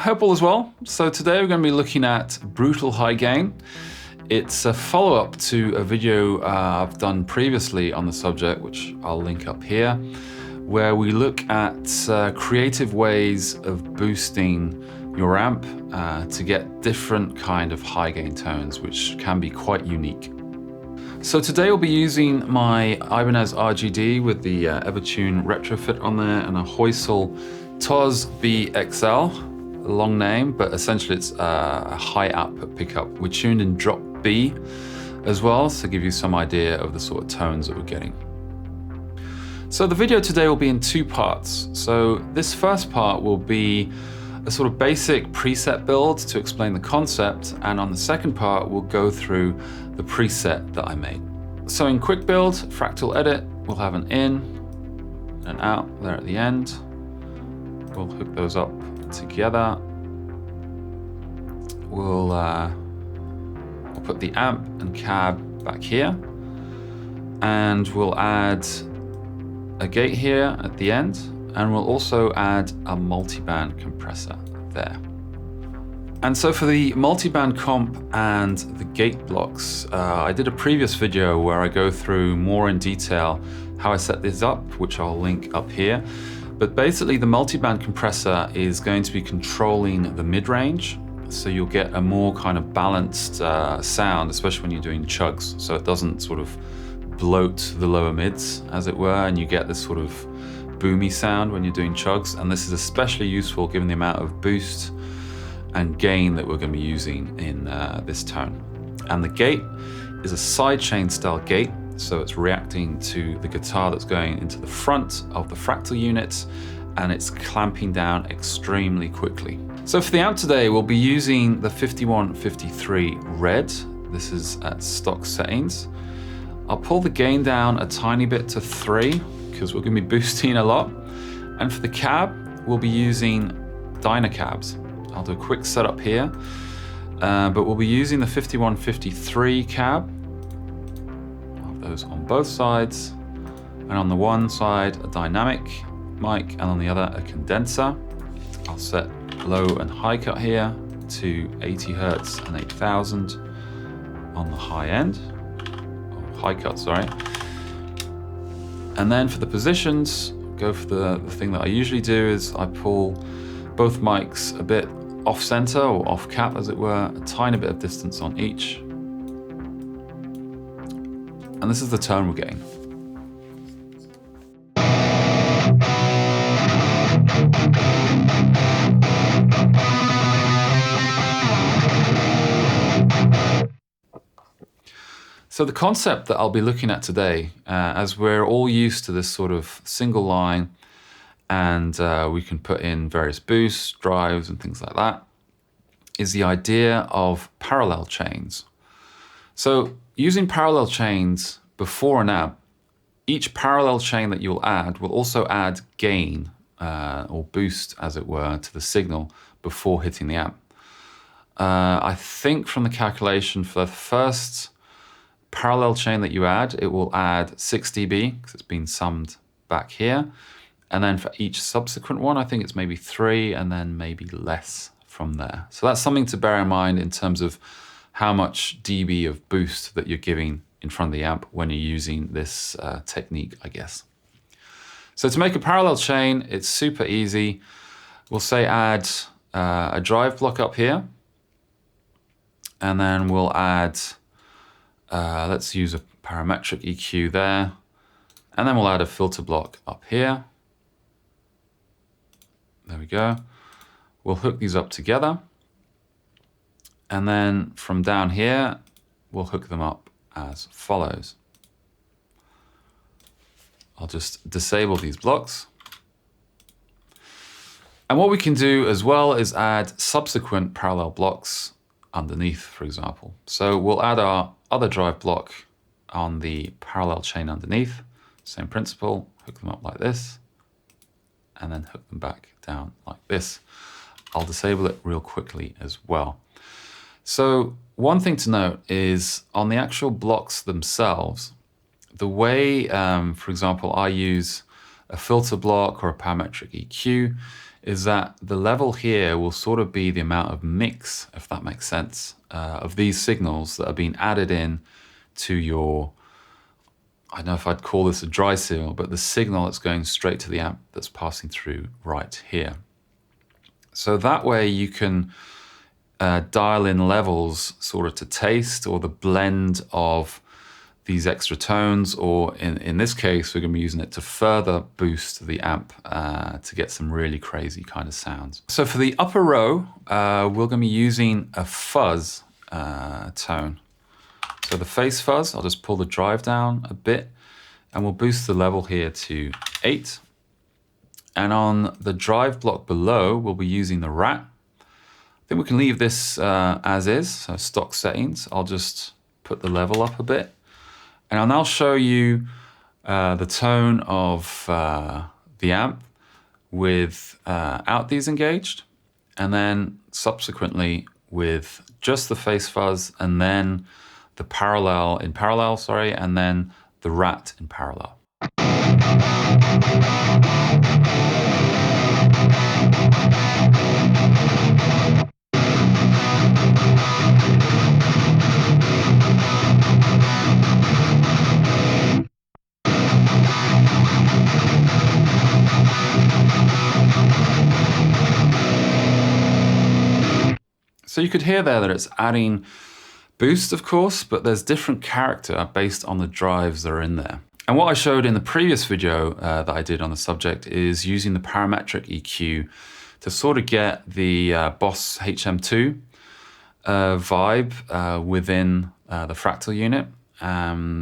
hope all is well. So today we're going to be looking at brutal high gain. It's a follow-up to a video I've done previously on the subject, which I'll link up here, where we look at creative ways of boosting your amp to get different kind of high gain tones, which can be quite unique. So today we'll be using my Ibanez RGD with the Evertune retrofit on there and a Hoysel TOS BXL, a long name, but essentially it's a high output pickup. We tuned in drop B as well, to give you some idea of the sort of tones that we're getting. So the video today will be in two parts. So this first part will be a sort of basic preset build to explain the concept, and on the second part we'll go through the preset that I made. So in quick build, fractal edit, we'll have an in and an out there at the end. We'll hook those up together. We'll put the amp and cab back here, and we'll add a gate here at the end, and we'll also add a multiband compressor there. And so for the multiband comp and the gate blocks, I did a previous video where I go through more in detail how I set this up, which I'll link up here. But basically the multiband compressor is going to be controlling the mid-range, so you'll get a more kind of balanced sound, especially when you're doing chugs, so it doesn't sort of bloat the lower mids, as it were, and you get this sort of boomy sound when you're doing chugs. And this is especially useful given the amount of boost and gain that we're going to be using in this tone. And the gate is a sidechain style gate, so it's reacting to the guitar that's going into the front of the fractal unit, and it's clamping down extremely quickly. So for the amp today, we'll be using the 5153 Red. This is at stock settings. I'll pull the gain down a tiny bit to 3 because we're going to be boosting a lot. And for the cab, we'll be using Dyna cabs. I'll do a quick setup here, but we'll be using the 5153 cab. Those on both sides, and on the one side a dynamic mic and on the other a condenser. I'll set low and high cut here to 80 Hertz and 8000 on the high end, or high cut, sorry. And then for the positions, go for the thing that I usually do is I pull both mics a bit off center or off cap, as it were, a tiny bit of distance on each. And this is the tone we're getting. So the concept that I'll be looking at today, as we're all used to this sort of single line, and we can put in various boosts, drives, and things like that, is the idea of parallel chains. So using parallel chains before an amp, each parallel chain that you'll add will also add gain or boost, as it were, to the signal before hitting the amp. I think from the calculation for the first parallel chain that you add, it will add 6 dB because it's been summed back here. And then for each subsequent one, I think it's maybe 3 and then maybe less from there. So that's something to bear in mind in terms of how much dB of boost that you're giving in front of the amp when you're using this technique, I guess. So to make a parallel chain, it's super easy. We'll say add a drive block up here, and then we'll add, let's use a parametric EQ there, and then we'll add a filter block up here. There we go. We'll hook these up together. And then from down here, we'll hook them up as follows. I'll just disable these blocks. And what we can do as well is add subsequent parallel blocks underneath, for example. So we'll add our other drive block on the parallel chain underneath. Same principle, hook them up like this, and then hook them back down like this. I'll disable it real quickly as well. So one thing to note is on the actual blocks themselves, the way, for example, I use a filter block or a parametric EQ is that the level here will sort of be the amount of mix, if that makes sense, of these signals that are being added in to your, I don't know if I'd call this a dry signal, but the signal that's going straight to the amp that's passing through right here. So that way you can dial in levels sort of to taste, or the blend of these extra tones, or in this case, we're going to be using it to further boost the amp to get some really crazy kind of sounds. So for the upper row, we're going to be using a fuzz tone. So the face fuzz, I'll just pull the drive down a bit, and we'll boost the level here to 8. And on the drive block below, we'll be using the rat. I think we can leave this as is, so stock settings. I'll just put the level up a bit. And I'll now show you the tone of the amp without these engaged, and then subsequently with just the face fuzz, and then the parallel, and then the rat in parallel. So you could hear there that it's adding boost, of course, but there's different character based on the drives that are in there. And what I showed in the previous video that I did on the subject is using the parametric EQ to sort of get the Fuzz HM-2 vibe within the Fractal unit.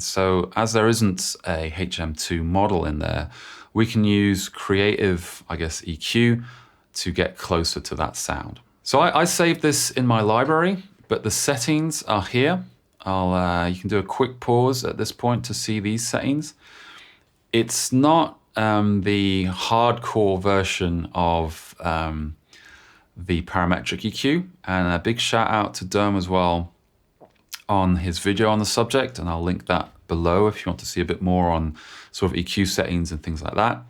So as there isn't a HM2 model in there, we can use creative, I guess, EQ to get closer to that sound. So I saved this in my library, but the settings are here. You can do a quick pause at this point to see these settings. It's not the hardcore version of the parametric EQ, and a big shout out to Dome as well on his video on the subject, and I'll link that below if you want to see a bit more on sort of EQ settings and things like that.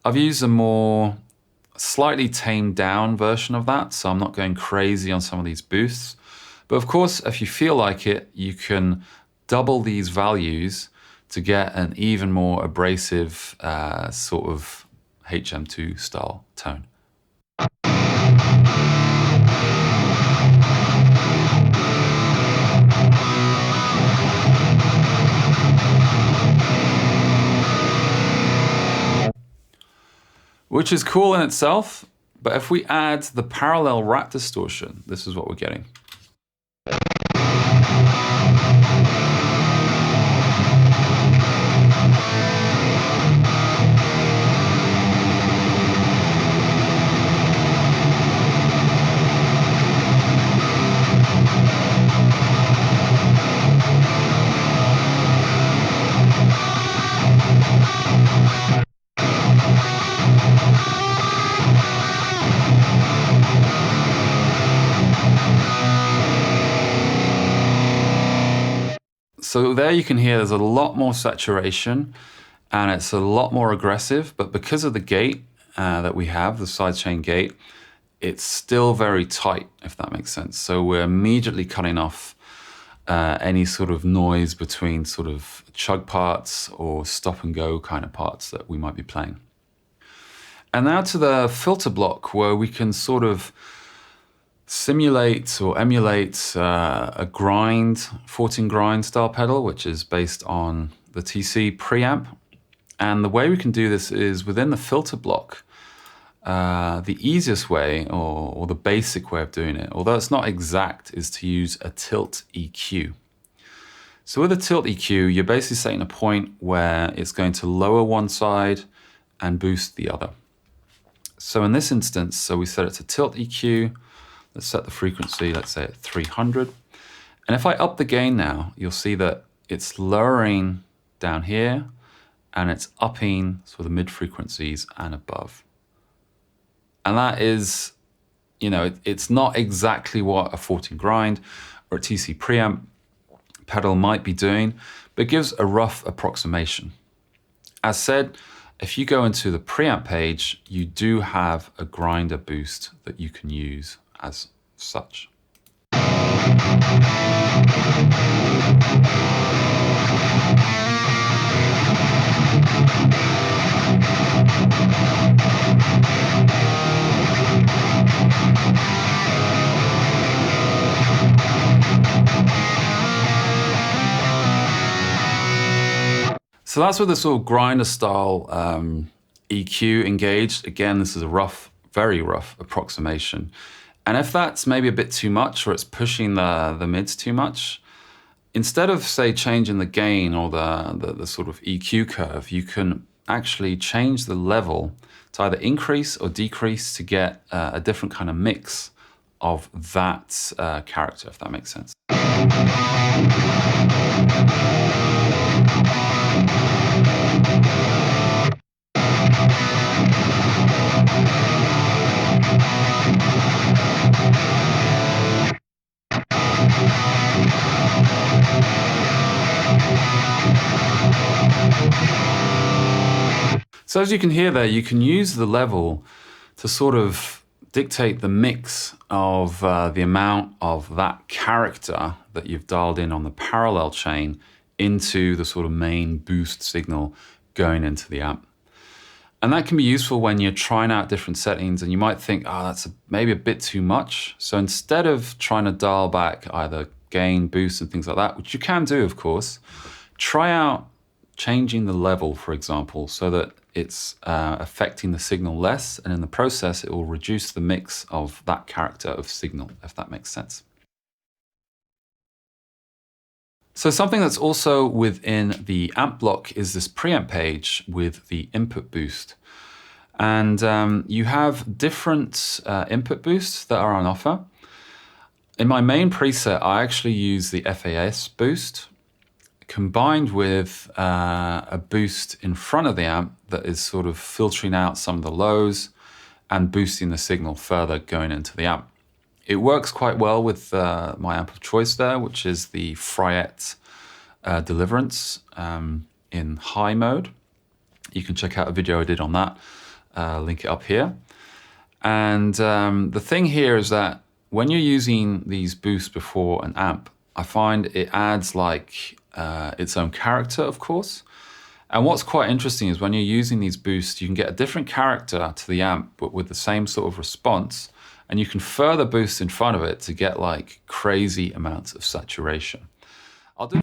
I've used a more slightly tamed down version of that, so I'm not going crazy on some of these boosts. But of course, if you feel like it, you can double these values to get an even more abrasive sort of HM2 style tone. Which is cool in itself, but if we add the parallel rat distortion, this is what we're getting. So there you can hear there's a lot more saturation and it's a lot more aggressive, but because of the gate that we have, the sidechain gate, it's still very tight, if that makes sense. So we're immediately cutting off any sort of noise between sort of chug parts or stop and go kind of parts that we might be playing. And now to the filter block, where we can sort of simulate or emulate a grind, 14 grind style pedal, which is based on the TC preamp. And the way we can do this is within the filter block. The easiest way, or the basic way of doing it, although it's not exact, is to use a tilt EQ. So with a tilt EQ, you're basically setting a point where it's going to lower one side and boost the other. So in this instance, so we set it to tilt EQ. Let's set the frequency, let's say at 300. And if I up the gain now, you'll see that it's lowering down here and it's upping sort of the mid frequencies and above. And that is, you know, it's not exactly what a 14 grind or a TC preamp pedal might be doing, but it gives a rough approximation. As said, if you go into the preamp page, you do have a grinder boost that you can use as such. So that's with the sort of grinder style EQ engaged. Again, this is a rough, very rough approximation. And if that's maybe a bit too much, or it's pushing the mids too much, instead of, say, changing the gain or the sort of EQ curve, you can actually change the level to either increase or decrease to get a different kind of mix of that character, if that makes sense. So as you can hear there, you can use the level to sort of dictate the mix of the amount of that character that you've dialed in on the parallel chain into the sort of main boost signal going into the amp. And that can be useful when you're trying out different settings and you might think, oh, that's maybe a bit too much. So instead of trying to dial back either gain, boost and things like that, which you can do, of course, try out changing the level, for example, so that it's affecting the signal less, and in the process it will reduce the mix of that character of signal, if that makes sense. So something that's also within the amp block is this preamp page with the input boost. And you have different input boosts that are on offer. In my main preset, I actually use the FAS boost, combined with a boost in front of the amp that is sort of filtering out some of the lows and boosting the signal further going into the amp. It works quite well with my amp of choice there, which is the Fractal Deliverance in high mode. You can check out a video I did on that, link it up here. And the thing here is that when you're using these boosts before an amp, I find it adds like its own character, of course. And what's quite interesting is when you're using these boosts, you can get a different character to the amp, but with the same sort of response. And you can further boost in front of it to get like crazy amounts of saturation. I'll do.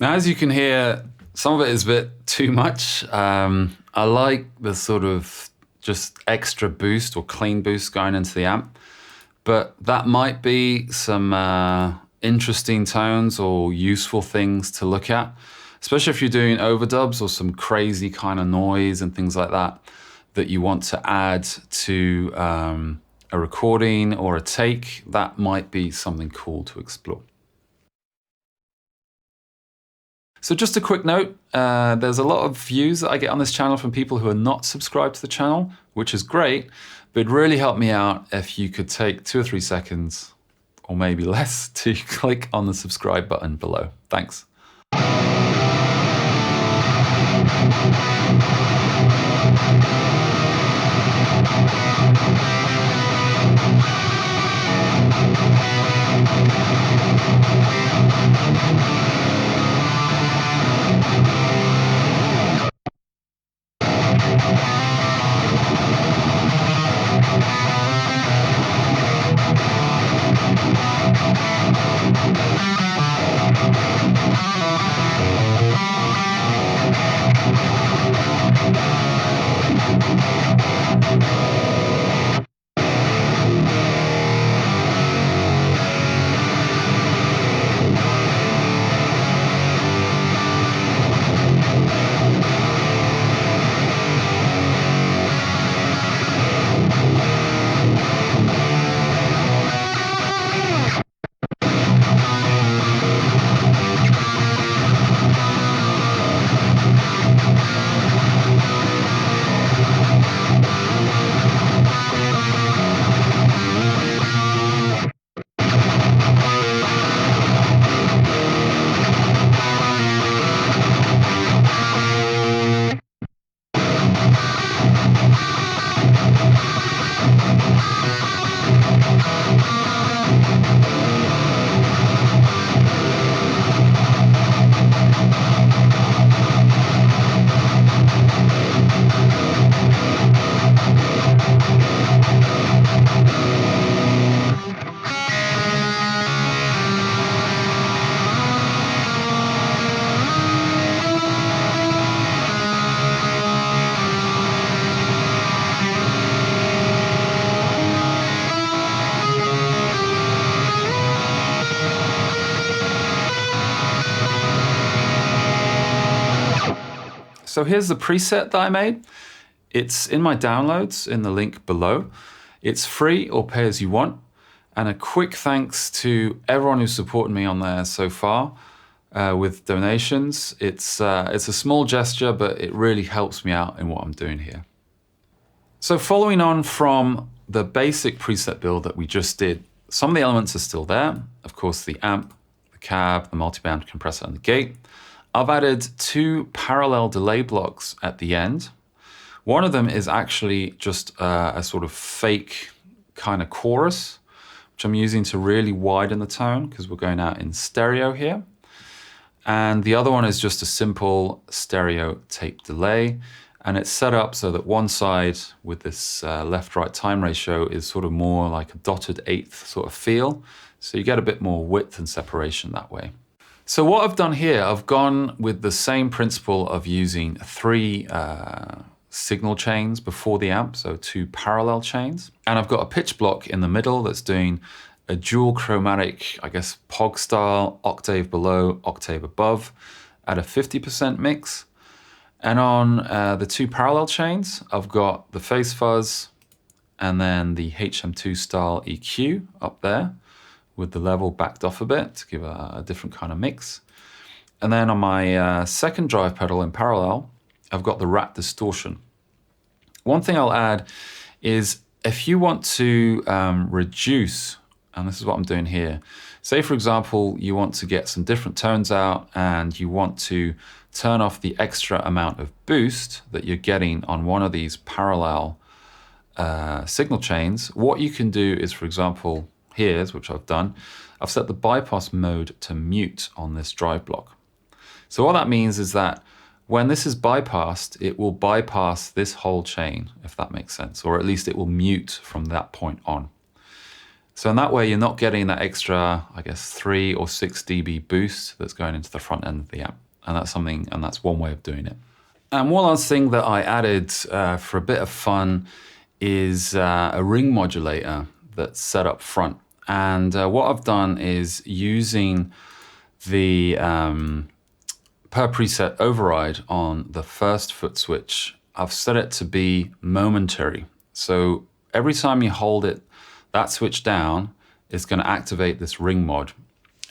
Now, as you can hear, some of it is a bit too much. I like the sort of just extra boost or clean boost going into the amp, but that might be some interesting tones or useful things to look at, especially if you're doing overdubs or some crazy kind of noise and things like that, that you want to add to a recording or a take. That might be something cool to explore. So just a quick note, there's a lot of views that I get on this channel from people who are not subscribed to the channel, which is great, but it'd really help me out if you could take 2 or 3 seconds, or maybe less, to click on the subscribe button below. Thanks. So here's the preset that I made. It's in my downloads in the link below. It's free or pay as you want. And a quick thanks to everyone who's supported me on there so far with donations. It's a small gesture, but it really helps me out in what I'm doing here. So following on from the basic preset build that we just did, some of the elements are still there. Of course, the amp, the cab, the multiband compressor, and the gate. I've added 2 parallel delay blocks at the end. One of them is actually just a sort of fake kind of chorus, which I'm using to really widen the tone because we're going out in stereo here. And the other one is just a simple stereo tape delay. And it's set up so that one side with this left-right time ratio is sort of more like a dotted eighth sort of feel. So you get a bit more width and separation that way. So what I've done here, I've gone with the same principle of using 3 signal chains before the amp, so 2 parallel chains. And I've got a pitch block in the middle that's doing a dual chromatic, I guess, POG style, octave below, octave above at a 50% mix. And on the 2 parallel chains, I've got the phase fuzz and then the HM2 style EQ up there with the level backed off a bit to give a different kind of mix. And then on my second drive pedal in parallel, I've got the rat distortion. One thing I'll add is if you want to reduce, and this is what I'm doing here, say for example, you want to get some different tones out and you want to turn off the extra amount of boost that you're getting on one of these parallel signal chains, what you can do is, for example, here's, which I've done, I've set the bypass mode to mute on this drive block. So what that means is that when this is bypassed, it will bypass this whole chain, if that makes sense, or at least it will mute from that point on. So in that way, you're not getting that extra, I guess, 3 or 6 dB boost that's going into the front end of the amp. And that's something, and that's one way of doing it. And one last thing that I added for a bit of fun is a ring modulator that's set up front. And what I've done is using the per preset override on the first foot switch, I've set it to be momentary. So every time you hold it, that switch down is going to activate this ring mod.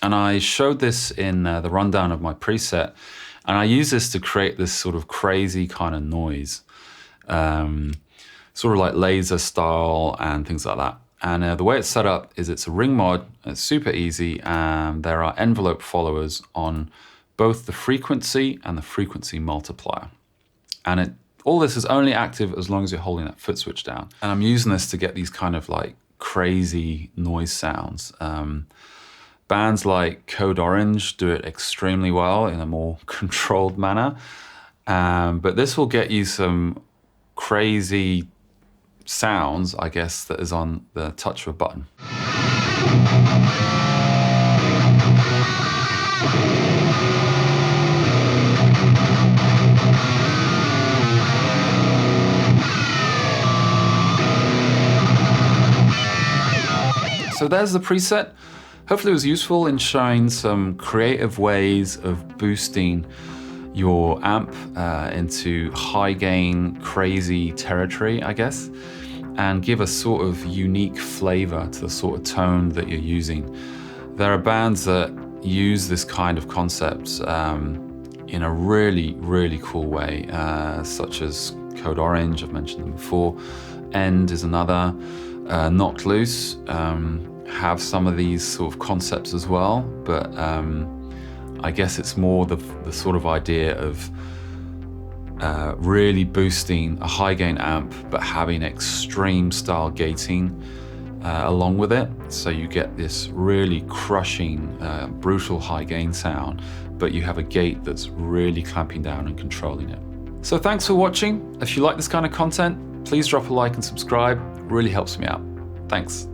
And I showed this in the rundown of my preset, and I use this to create this sort of crazy kind of noise, sort of like laser style and things like that. And the way it's set up is it's a ring mod, it's super easy, and there are envelope followers on both the frequency and the frequency multiplier. And all this is only active as long as you're holding that foot switch down. And I'm using this to get these kind of like crazy noise sounds. Bands like Code Orange do it extremely well in a more controlled manner. But this will get you some crazy sounds, I guess, that is on the touch of a button. So there's the preset. Hopefully it was useful in showing some creative ways of boosting your amp into high gain, crazy territory, I guess, and give a sort of unique flavor to the sort of tone that you're using. There are bands that use this kind of concept in a really, really cool way, such as Code Orange, I've mentioned them before. End is another. Knocked Loose have some of these sort of concepts as well, but I guess it's more the sort of idea of really boosting a high gain amp but having extreme style gating along with it, so you get this really crushing brutal high gain sound, but you have a gate that's really clamping down and controlling it. So thanks for watching. If you like this kind of content, please drop a like and subscribe. It really helps me out. Thanks.